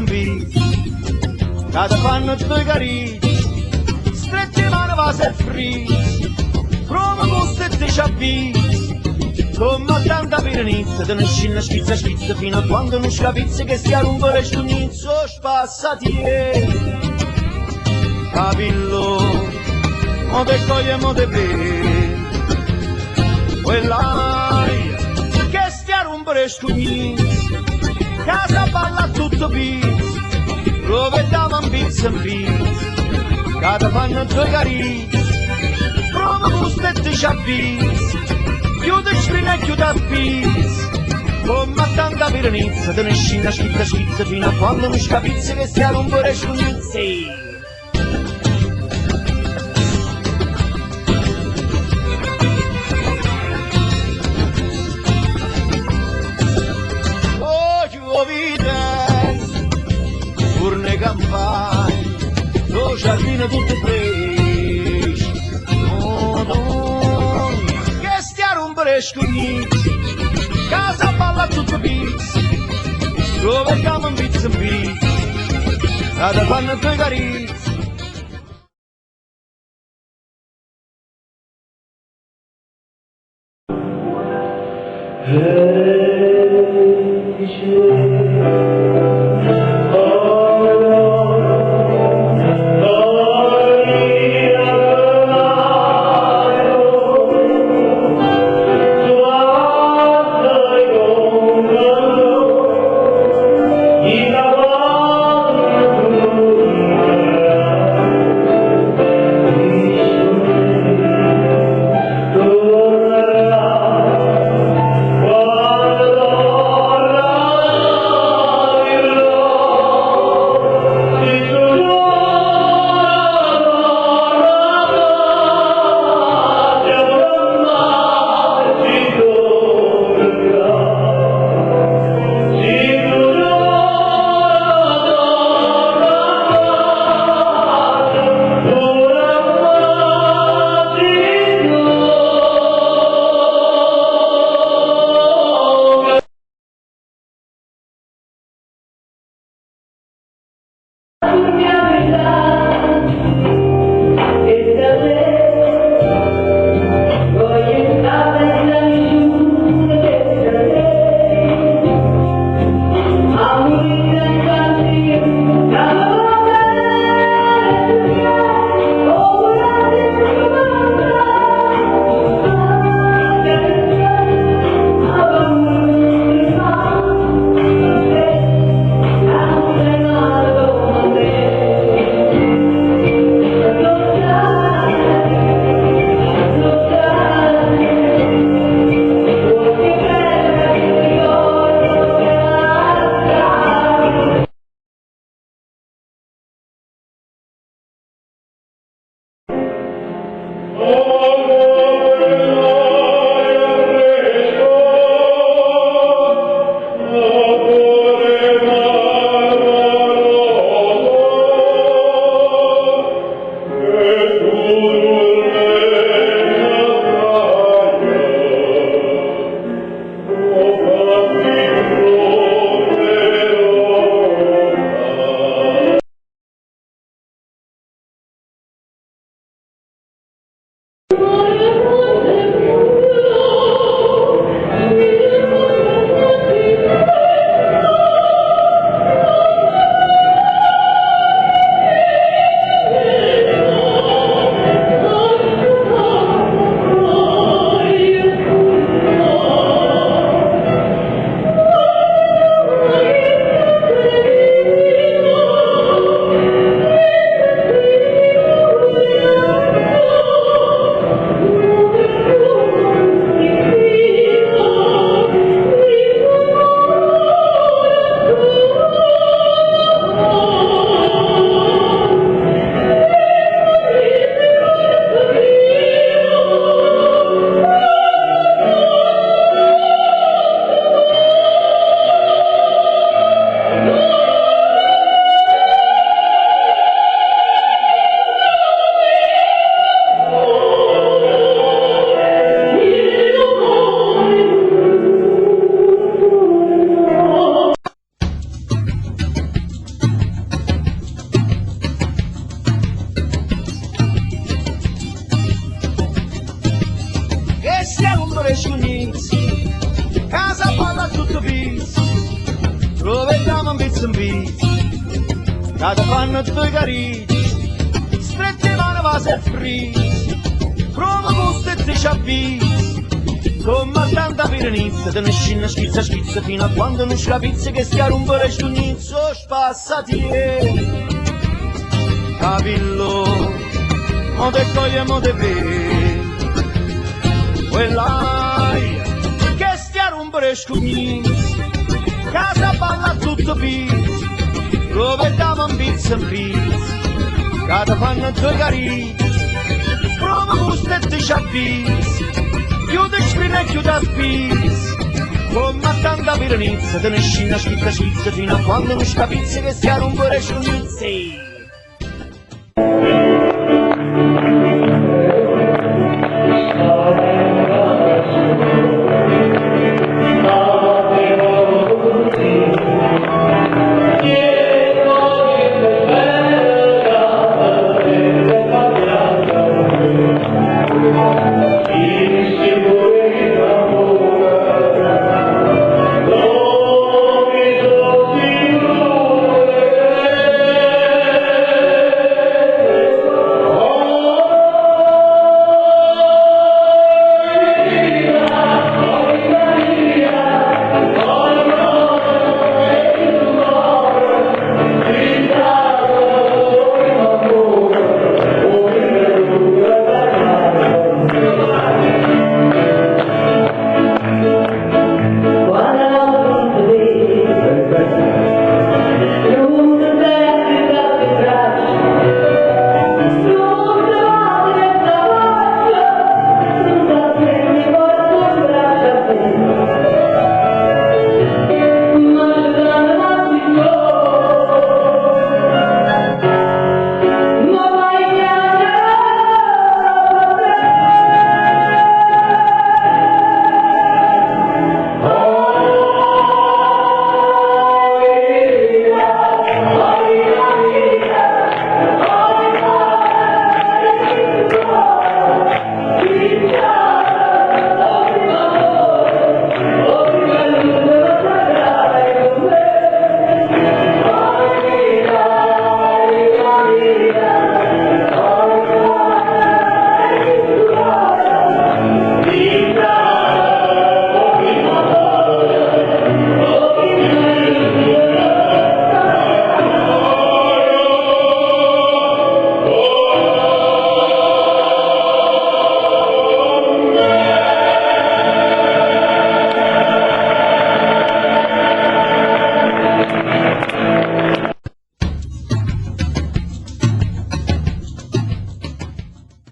in cada fanno due carici, stretti mano va se frizzi, come gusto e te ci avvisi, come a tanta piranizza, te ne scina schizza fino a quando non scapizzi che stia lungo le stunizzo, spassati capillo, mo te coglie e mo te vede, quell'aria che stia lungo le stunizzo, casa balla tutto pizzo, dove dava un pizzo in pizzo, cada fanno due carici, come gusto e te ci avvisi, chiude sprina e chiude a pizzo, come a tanta piranizza, te ne scina schizza fino a quando non scapizzi che stia lungo le stunizzi. Urne campagne, lo giardino tutto fresco, Madonna, che stia rompere scognizzi, casa balla tutto pizzo, dove chiamo un pizzo in pizzo, cada fanno due carizi. un pezzo in pezzo, che ti fanno due carizze, strette mani va se frizzo, prova gusto e ti ci avvisi, come tanta pirenizza, te ne scina schizza fino a quando non scapizzi che stia rompere sciugnizzo, spassati capillo, mo te coglie, mo te vede, quella che stia rompere sciugnizzo, casa balla tutto pizzo, dove dava un pizzo in pizzo, che ti fanno due carizze, prova gusto e ti ci avvisi, chiude scrive e chiude a spizzi, come tanta piranizza, te ne scina schizza fino a quando non scapizzi che stia rompere sciugnizzi.